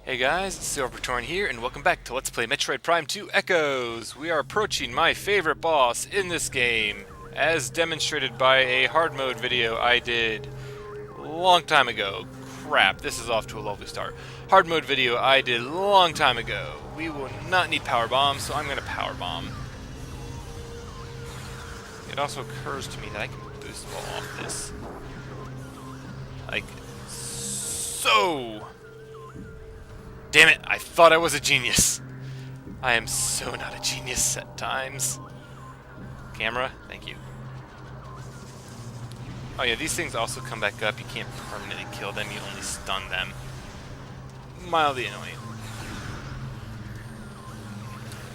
Hey guys, Silvertorn here, and welcome back to Let's Play Metroid Prime 2 Echoes! We are approaching my favorite boss in this game, as demonstrated by a hard mode video I did a long time ago. Crap, this is off to a lovely start. Hard mode video I did a long time ago. We will not need power bombs, so I'm going to power bomb. It also occurs to me that I can boost ball off this. Like, so... Damn it, I thought I was a genius. I am so not a genius at times. Camera, thank you. Oh yeah, these things also come back up. You can't permanently kill them, you only stun them. Mildly annoying.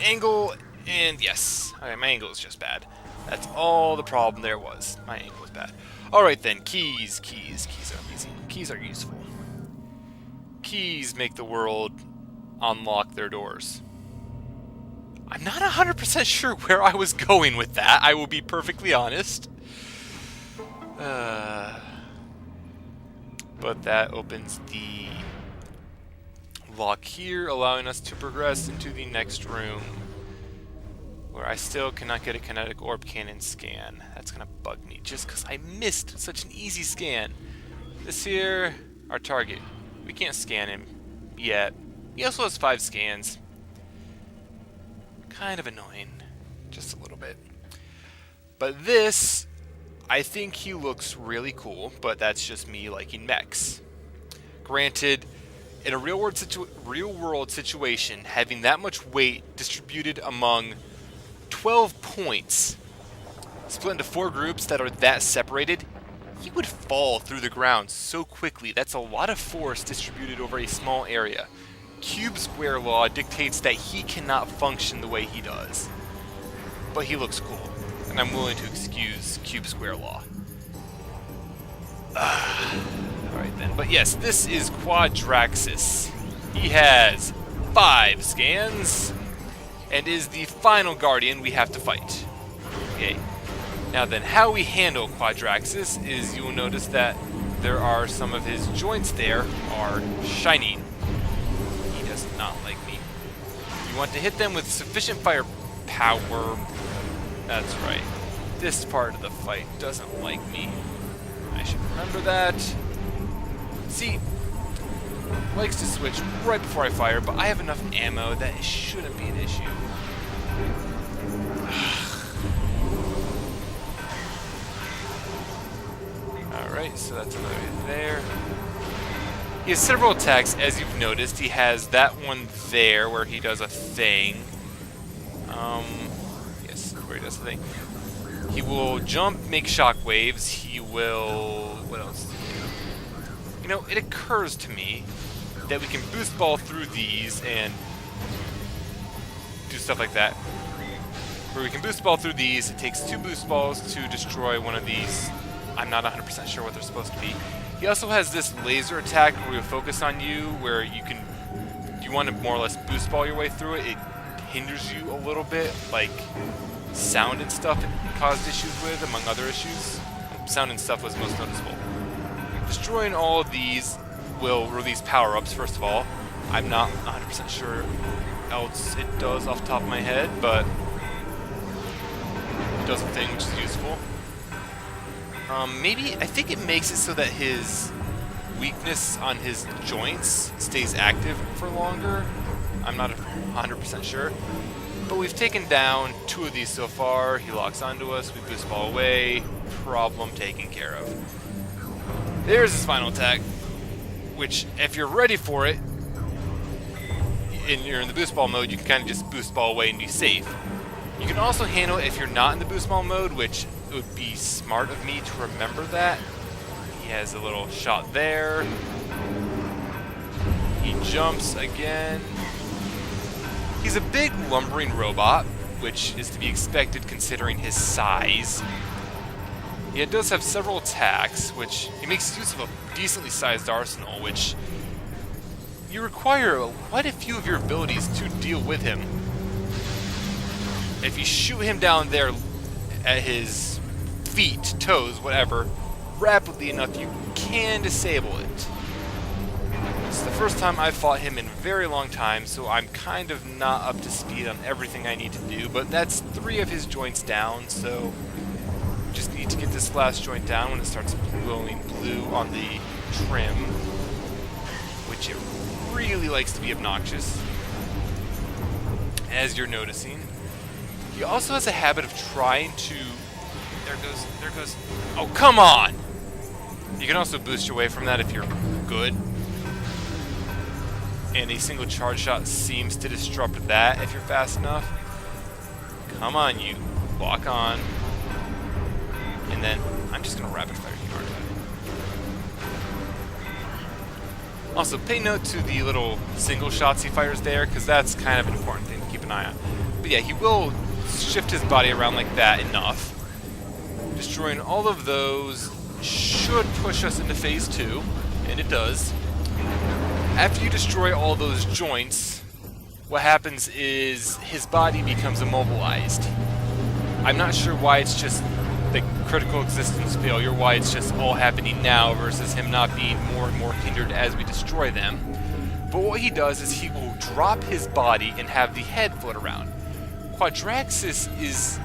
Angle, and yes. Okay, my angle is just bad. That's all the problem there was. My angle was bad. Alright then, keys are amazing. Keys are useful. Keys make the world unlock their doors. I'm not 100% sure where I was going with that, I will be perfectly honest. But that opens the lock here, allowing us to progress into the next room, where I still cannot get a kinetic orb cannon scan. That's gonna bug me, just because I missed such an easy scan. This here, our target. We can't scan him yet. He also has 5 scans. Kind of annoying. Just a little bit. But this, I think he looks really cool, but that's just me liking mechs. Granted, in a real world situation, having that much weight distributed among 12 points, split into 4 groups that are that separated, he would fall through the ground so quickly. That's a lot of force distributed over a small area. Cube square law dictates that he cannot function the way he does. But he looks cool, and I'm willing to excuse cube square law. Alright then, but yes, this is Quadraxis. He has 5 scans, and is the final guardian we have to fight. Okay. Now then, how we handle Quadraxis is you will notice that there are some of his joints there are shining. He does not like me. You want to hit them with sufficient firepower. That's right. This part of the fight doesn't like me. I should remember that. See, likes to switch right before I fire, but I have enough ammo that it shouldn't be an issue. Alright, so that's another hit there. He has several attacks, as you've noticed. He has that one there, where he does a thing. Yes, where he does the thing. He will jump, make shockwaves. He will... what else? You know, it occurs to me that we can boost ball through these and do stuff like that. Where we can boost ball through these. It takes 2 boost balls to destroy one of these. I'm not 100% sure what they're supposed to be. He also has this laser attack where we focus on you, where you want to more or less boost ball your way through it. It hinders you a little bit, like sound and stuff it caused issues with, among other issues. Sound and stuff was most noticeable. Destroying all of these will release power-ups, first of all. I'm not 100% sure else it does off the top of my head, but it does a thing which is useful. Maybe, I think it makes it so that his weakness on his joints stays active for longer. I'm not 100% sure. But we've taken down 2 of these so far. He locks onto us, we boost ball away. Problem taken care of. There's his final attack, which, if you're ready for it, and you're in the boost ball mode, you can kind of just boost ball away and be safe. You can also handle it if you're not in the boost ball mode, which it would be smart of me to remember that. He has a little shot there. He jumps again. He's a big lumbering robot, which is to be expected considering his size. He does have several attacks, which he makes use of a decently sized arsenal, which you require quite a few of your abilities to deal with him. If you shoot him down there at his feet, toes, whatever, rapidly enough, you can disable it. This is the first time I've fought him in a very long time, so I'm kind of not up to speed on everything I need to do, but that's 3 of his joints down, so just need to get this last joint down when it starts glowing blue on the trim, which it really likes to be obnoxious, as you're noticing. He also has a habit of trying to... There goes... Oh, come on! You can also boost your way from that if you're good. And a single charge shot seems to disrupt that if you're fast enough. Come on, you. Lock on. And then I'm just going to rapid fire you, aren't I? Also, pay note to the little single shots he fires there, because that's kind of an important thing to keep an eye on. But yeah, he will shift his body around like that enough. Destroying all of those should push us into phase 2, and it does. After you destroy all those joints, what happens is his body becomes immobilized. I'm not sure why it's just the critical existence failure, why it's just all happening now versus him not being more and more hindered as we destroy them. But what he does is he will drop his body and have the head float around. Quadraxis is,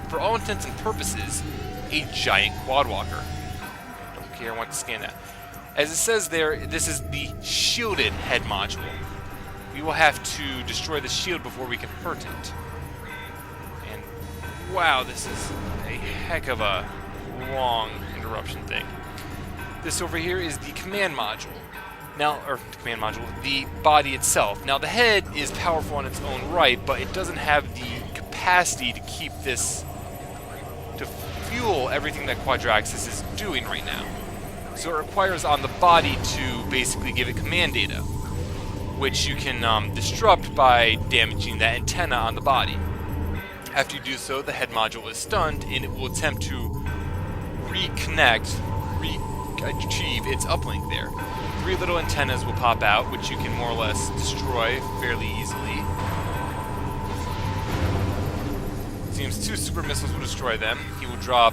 for all intents and purposes, a giant quadwalker. Don't care, I want to scan that. As it says there, this is the shielded head module. We will have to destroy the shield before we can hurt it. And wow, this is a heck of a long interruption thing. This over here is the command module. Now, or command module, the body itself. Now, the head is powerful in its own right, but it doesn't have the capacity to keep this, to fuel everything that Quadraxis is doing right now. So it requires on the body to basically give it command data, which you can disrupt by damaging that antenna on the body. After you do so, the head module is stunned, and it will attempt to reconnect, achieve its uplink there. 3 little antennas will pop out, which you can more or less destroy fairly easily. Seems 2 super missiles will destroy them. He will drop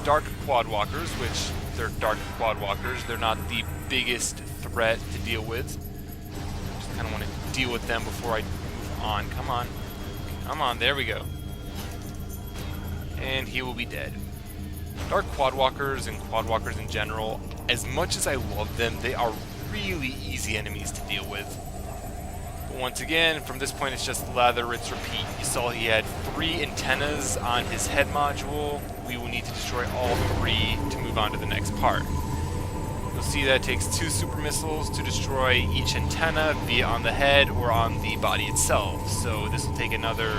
dark quadwalkers, which they're dark quadwalkers. They're not the biggest threat to deal with. Just kind of want to deal with them before I move on. Come on. Come on, there we go. And he will be dead. Dark quadwalkers and quadwalkers in general, as much as I love them, they are really easy enemies to deal with. But once again, from this point it's just lather, rinse, repeat. You saw he had 3 antennas on his head module. We will need to destroy all 3 to move on to the next part. You'll see that it takes 2 super missiles to destroy each antenna, be it on the head or on the body itself. So this will take another,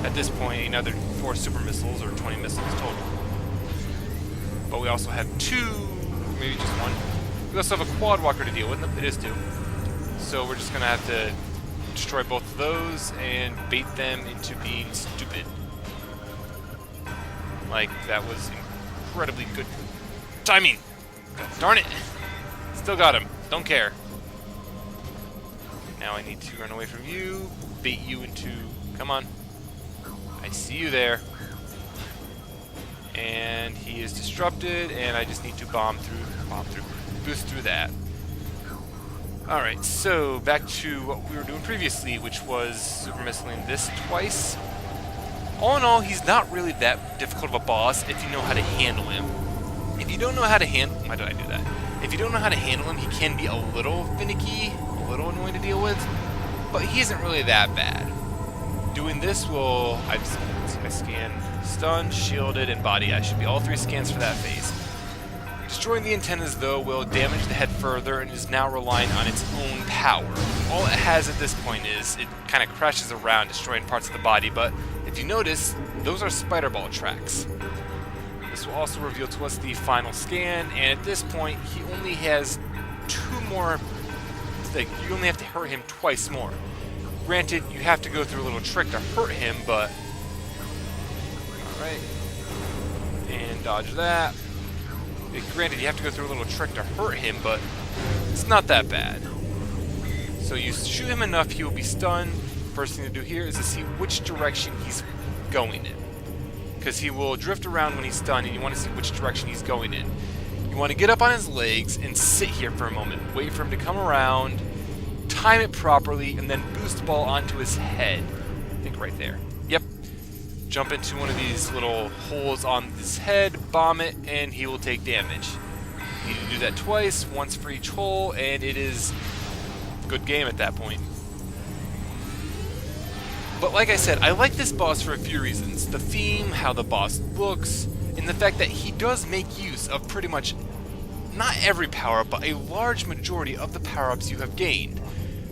at this point, another 4 super missiles, or 20 missiles total. But we also have 2, maybe just 1. We also have a quadwalker to deal with. It is 2. So we're just going to have to destroy both of those and bait them into being stupid. Like, that was incredibly good timing. God darn it. Still got him. Don't care. Now I need to run away from you, bait you into... Come on. I see you there. And he is disrupted, and I just need to boost through that. Alright, so back to what we were doing previously, which was super missiling this twice. All in all, he's not really that difficult of a boss if you know how to handle him. If you don't know how to handle... Why did I do that? If you don't know how to handle him, he can be a little finicky, a little annoying to deal with, but he isn't really that bad. Doing this will... I scan stun, shielded, and body. I should be all 3 scans for that phase. Destroying the antennas, though, will damage the head further and is now relying on its own power. All it has at this point is it kind of crashes around, destroying parts of the body, but if you notice, those are spider ball tracks. This will also reveal to us the final scan, and at this point, he only has 2 more... Like, you only have to hurt him twice more. Granted, you have to go through a little trick to hurt him, but... Alright. And dodge that. Granted, you have to go through a little trick to hurt him, but it's not that bad. So you shoot him enough, he will be stunned. First thing to do here is to see which direction he's going in. Because he will drift around when he's stunned, and you want to see which direction he's going in. You You want to get up on his legs and sit here for a moment. Wait for him to come around, time it properly, and then boost the ball onto his head. I think right there. Yep. Jump into one of these little holes on his head, bomb it, and he will take damage. You need to do that twice, once for each hole, and it is a good game at that point. But like I said, I like this boss for a few reasons. The theme, how the boss looks, and the fact that he does make use of pretty much, not every power-up, but a large majority of the power-ups you have gained.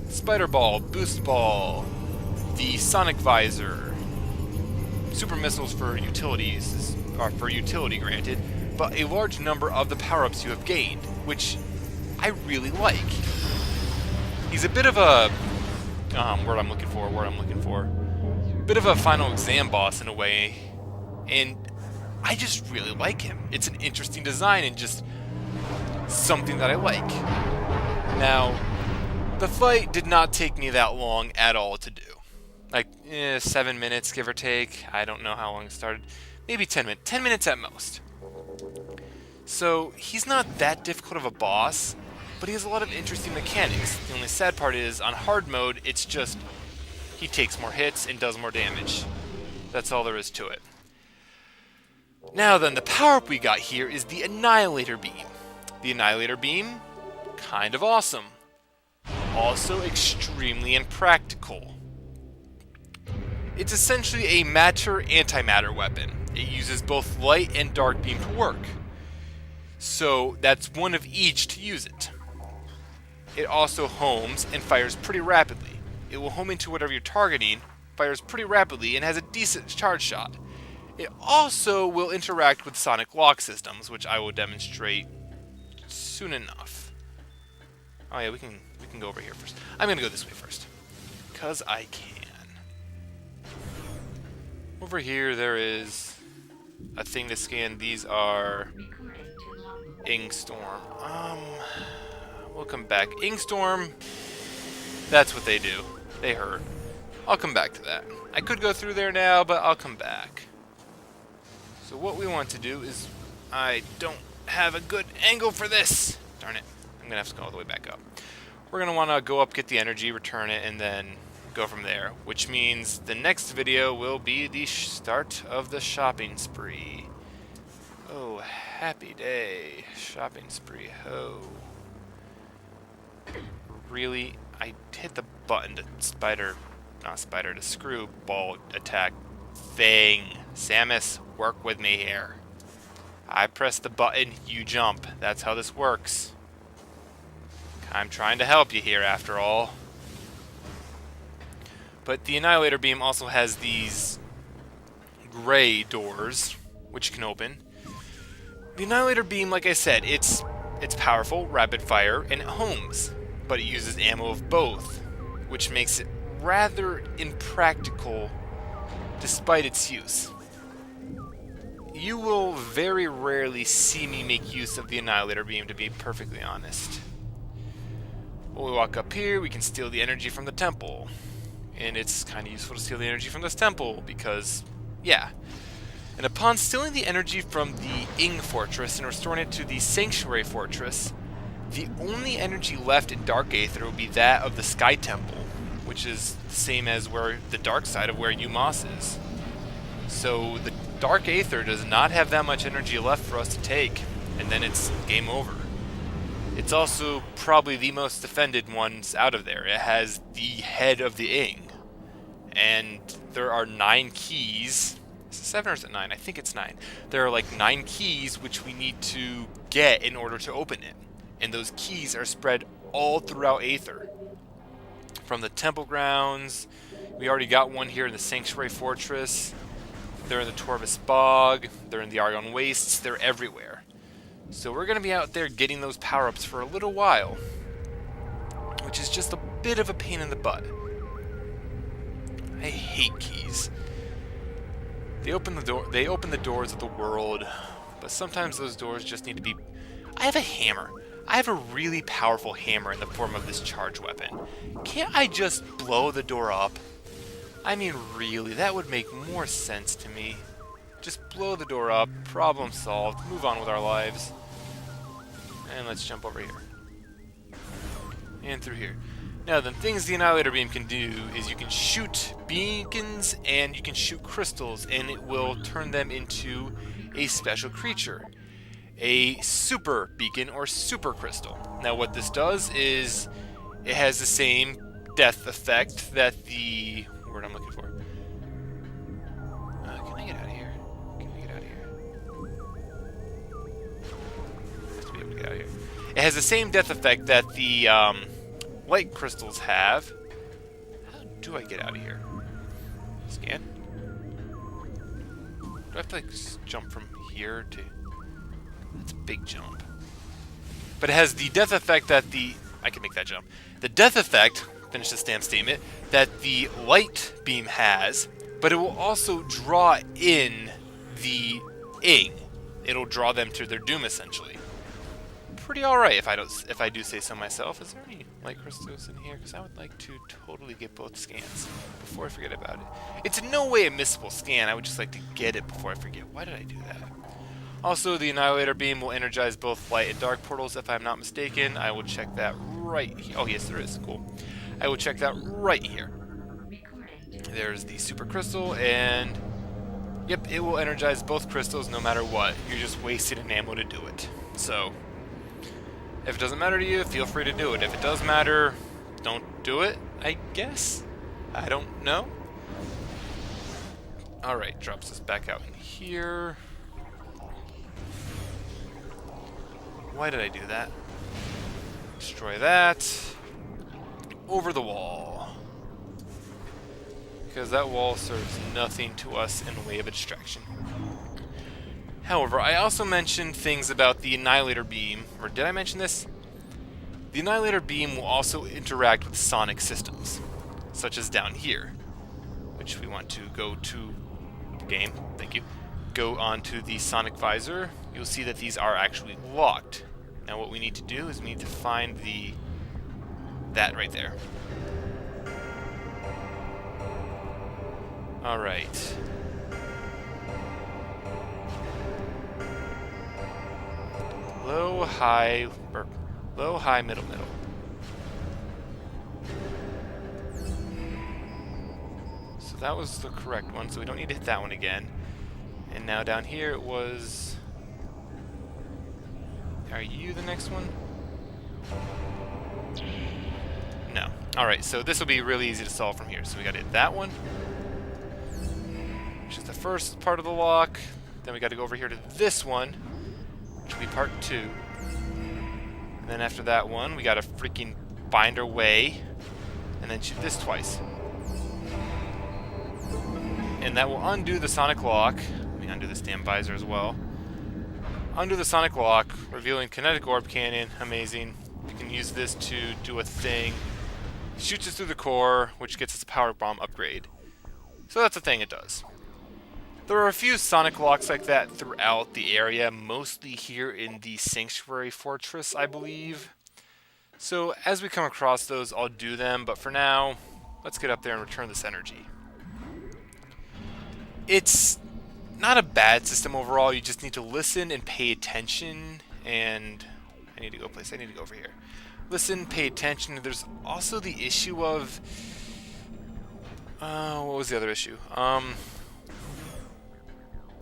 Spider Ball, Boost Ball, the Sonic Visor, Super Missiles for utilities, or for utility granted, but a large number of the power-ups you have gained, which I really like. He's a bit of a, word I'm looking for, bit of a final exam boss in a way, and I just really like him. It's an interesting design and just something that I like. Now, the fight did not take me that long at all to do. Like, 7 minutes, give or take. I don't know how long it started. Maybe 10 minutes. 10 minutes at most. So, he's not that difficult of a boss, but he has a lot of interesting mechanics. The only sad part is, on hard mode, it's just he takes more hits and does more damage. That's all there is to it. Now then, the power-up we got here is the Annihilator Beam. The Annihilator Beam, kind of awesome. Also extremely impractical. It's essentially a matter-antimatter weapon. It uses both light and dark beam to work. So that's one of each to use it. It also homes and fires pretty rapidly. It will home into whatever you're targeting, fires pretty rapidly, and has a decent charge shot. It also will interact with sonic lock systems, which I will demonstrate soon enough. Oh yeah, we can go over here first. I'm gonna go this way first, because I can. Over here there is a thing to scan. These are Ingstorm. We'll come back. Ingstorm, that's what they do. They hurt. I'll come back to that. I could go through there now, but I'll come back. So what we want to do is, I don't have a good angle for this. Darn it. I'm gonna have to go all the way back up. We're gonna wanna go up, get the energy, return it, and then go from there, which means the next video will be the start of the shopping spree. Oh, happy day. Shopping spree. Oh. Really? I hit the button to to screw ball attack thing. Samus, work with me here. I press the button, you jump. That's how this works. I'm trying to help you here after all. But the Annihilator Beam also has these gray doors, which you can open. The Annihilator Beam, like I said, it's powerful, rapid fire, and it homes. But it uses ammo of both, which makes it rather impractical despite its use. You will very rarely see me make use of the Annihilator Beam, to be perfectly honest. When we walk up here, we can steal the energy from the temple. And it's kind of useful to steal the energy from this temple, because, yeah. And upon stealing the energy from the Ing Fortress and restoring it to the Sanctuary Fortress, the only energy left in Dark Aether will be that of the Sky Temple, which is the same as where the dark side of where Umos is. So the Dark Aether does not have that much energy left for us to take, and then it's game over. It's also probably the most defended ones out of there. It has the head of the Ing, and there are 9 keys. Is it 7 or is it 9? I think it's 9. There are like 9 keys which we need to get in order to open it. And those keys are spread all throughout Aether. From the temple grounds, we already got one here in the Sanctuary Fortress. They're in the Torvus Bog, they're in the Argon Wastes, they're everywhere. So we're going to be out there getting those power-ups for a little while, which is just a bit of a pain in the butt. I hate keys. They open the doors of the world, but sometimes those doors just need to be... I have a hammer. I have a really powerful hammer in the form of this charge weapon. Can't I just blow the door up? I mean, really, that would make more sense to me. Just blow the door up, problem solved, move on with our lives. And let's jump over here. And through here. Now, the things the Annihilator Beam can do is you can shoot beacons and you can shoot crystals, and it will turn them into a special creature. A super beacon or super crystal. Now, what this does is it has the same death effect that the word I'm looking for. Can I get out of here? Can I get out of here? I have to be able to get out of here. It has the same death effect that the light crystals have. How do I get out of here? Scan? Do I have to like jump from here to... That's a big jump. But it has the death effect that the... I can make that jump. The death effect, finish this damn statement, that the light beam has, but it will also draw in the ing. It'll draw them to their doom, essentially. Pretty alright if I do say so myself. Is there any light crystals in here? Because I would like to totally get both scans before I forget about it. It's in no way a missable scan. I would just like to get it before I forget. Why did I do that? Also, the Annihilator Beam will energize both light and dark portals, if I'm not mistaken. I will check that right here. Oh, yes, there is. Cool. I will check that right here. There's the Super Crystal, and... Yep, it will energize both crystals no matter what. You're just wasting an ammo to do it. So, if it doesn't matter to you, feel free to do it. If it does matter, don't do it, I guess? I don't know. Alright, drops us back out in here. Why did I do that? Destroy that. Over the wall. Because that wall serves nothing to us in the way of a distraction. However, I also mentioned things about the Annihilator Beam. Or did I mention this? The Annihilator Beam will also interact with sonic systems. Such as down here. Which we want to go to the game. Thank you. Go onto the sonic visor. You'll see that these are actually locked. Now what we need to do is we need to find that right there. Alright. Low, high, middle. So that was the correct one, so we don't need to hit that one again. And now down here it was... Are you the next one? No. Alright, so this will be really easy to solve from here. So we gotta hit that one, which is the first part of the lock. Then we gotta go over here to this one, which will be part 2. And then after that one, we gotta freaking find our way, and then shoot this twice. And that will undo the sonic lock. Let me undo this damn visor as well. Undo the sonic lock, revealing Kinetic Orb Cannon. Amazing. We can use this to do a thing. Shoots us through the core, which gets us a power bomb upgrade. So that's the thing it does. There are a few sonic locks like that throughout the area, mostly here in the Sanctuary Fortress, I believe. So as we come across those, I'll do them, but for now, let's get up there and return this energy. It's not a bad system overall, you just need to listen and pay attention, and I need to go place, I need to go over here. Listen, pay attention. There's also the issue of, what was the other issue?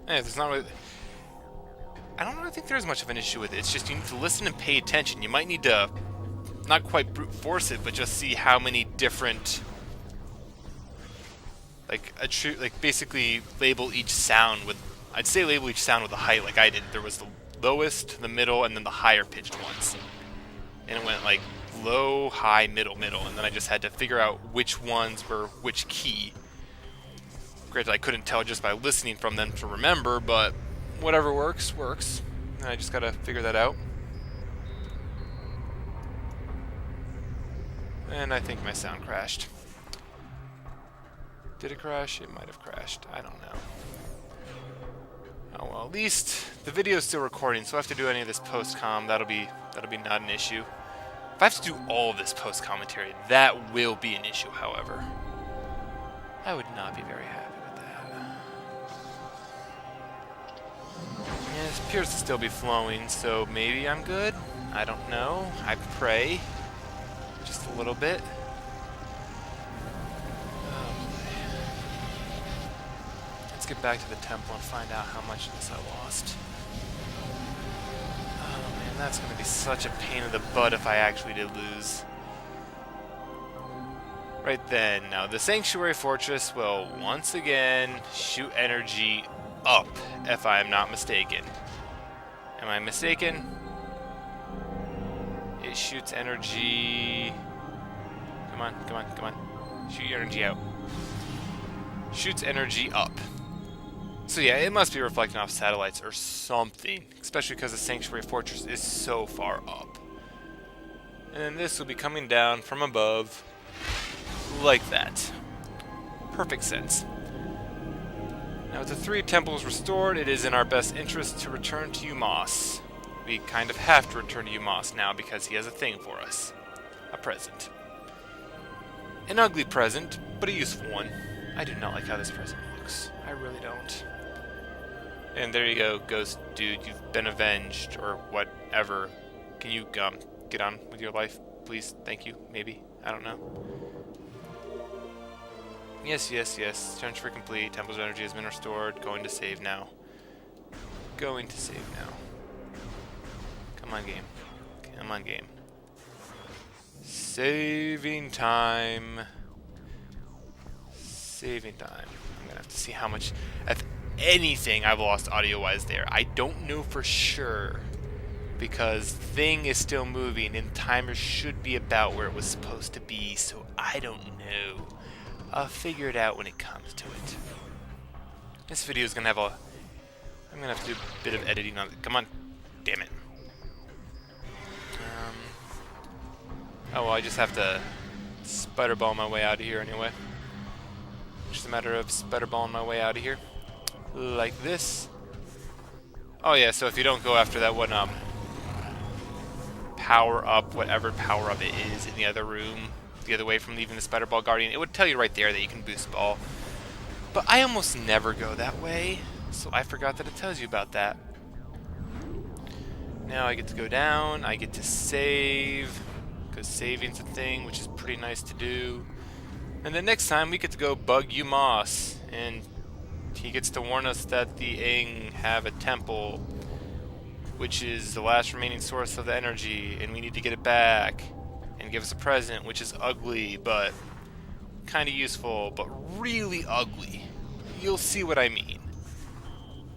There's not really, I don't really think there's much of an issue with it, it's just you need to listen and pay attention. You might need to, not quite brute force it, but just see how many different... like basically label each sound with, I'd say label each sound with a height like I did. There was the lowest, the middle, and then the higher pitched ones. And it went like low, high, middle, and then I just had to figure out which ones were which key. Granted, I couldn't tell just by listening from them to remember, but whatever works, works. And I just gotta figure that out. And I think my sound crashed. Did it crash? It might have crashed. I don't know. Oh well, at least the video is still recording, so if I have to do any of this post-com, that'll be not an issue. If I have to do all of this post-commentary, that will be an issue, however. I would not be very happy with that. It appears to still be flowing, so maybe I'm good? I don't know. I pray. Just a little bit. Let's get back to the temple and find out how much of this I lost. Oh man, that's going to be such a pain in the butt if I actually did lose. Right then, now the Sanctuary Fortress will once again shoot energy up, if I am not mistaken. Am I mistaken? It shoots energy... Come on, come on, come on. Shoot your energy out. Shoots energy up. So yeah, it must be reflecting off satellites or something, especially because the Sanctuary Fortress is so far up. And then this will be coming down from above, like that. Perfect sense. Now with the 3 temples restored, it is in our best interest to return to Umos. We kind of have to return to Umos now because he has a thing for us. A present. An ugly present, but a useful one. I do not like how this present looks. I really don't. And there you go, ghost dude. You've been avenged, or whatever. Can you get on with your life, please? Thank you. Maybe. I don't know. Yes, yes, yes. Transfer complete. Temple's energy has been restored. Going to save now. Going to save now. Come on, game. Come on, game. Saving time. Saving time. I'm gonna have to see how much, if anything, I've lost audio-wise there. I don't know for sure because thing is still moving and the timer should be about where it was supposed to be, so I don't know. I'll figure it out when it comes to it. This video is gonna have I'm gonna have to do a bit of editing on it. Come on, damn it. Oh well, I just have to spider ball my way out of here anyway. Just a matter of spider balling my way out of here. Like this. Oh yeah, so if you don't go after that one power up, whatever power up it is in the other room, the other way from leaving the Spider Ball Guardian, it would tell you right there that you can boost ball. But I almost never go that way, so I forgot that it tells you about that. Now I get to go down, I get to save, because saving's a thing, which is pretty nice to do. And then next time we get to go bug Umos, and he gets to warn us that the Aang have a temple, which is the last remaining source of the energy, and we need to get it back, and give us a present, which is ugly, but kind of useful, but really ugly. You'll see what I mean.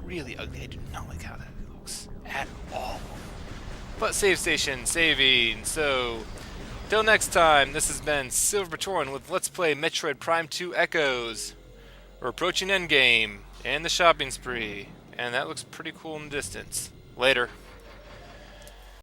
Really ugly. I do not like how that looks at all. But save station, saving, so... Till next time, this has been Silver Batoran with Let's Play Metroid Prime 2 Echoes. We're approaching endgame, and the shopping spree, and that looks pretty cool in the distance. Later.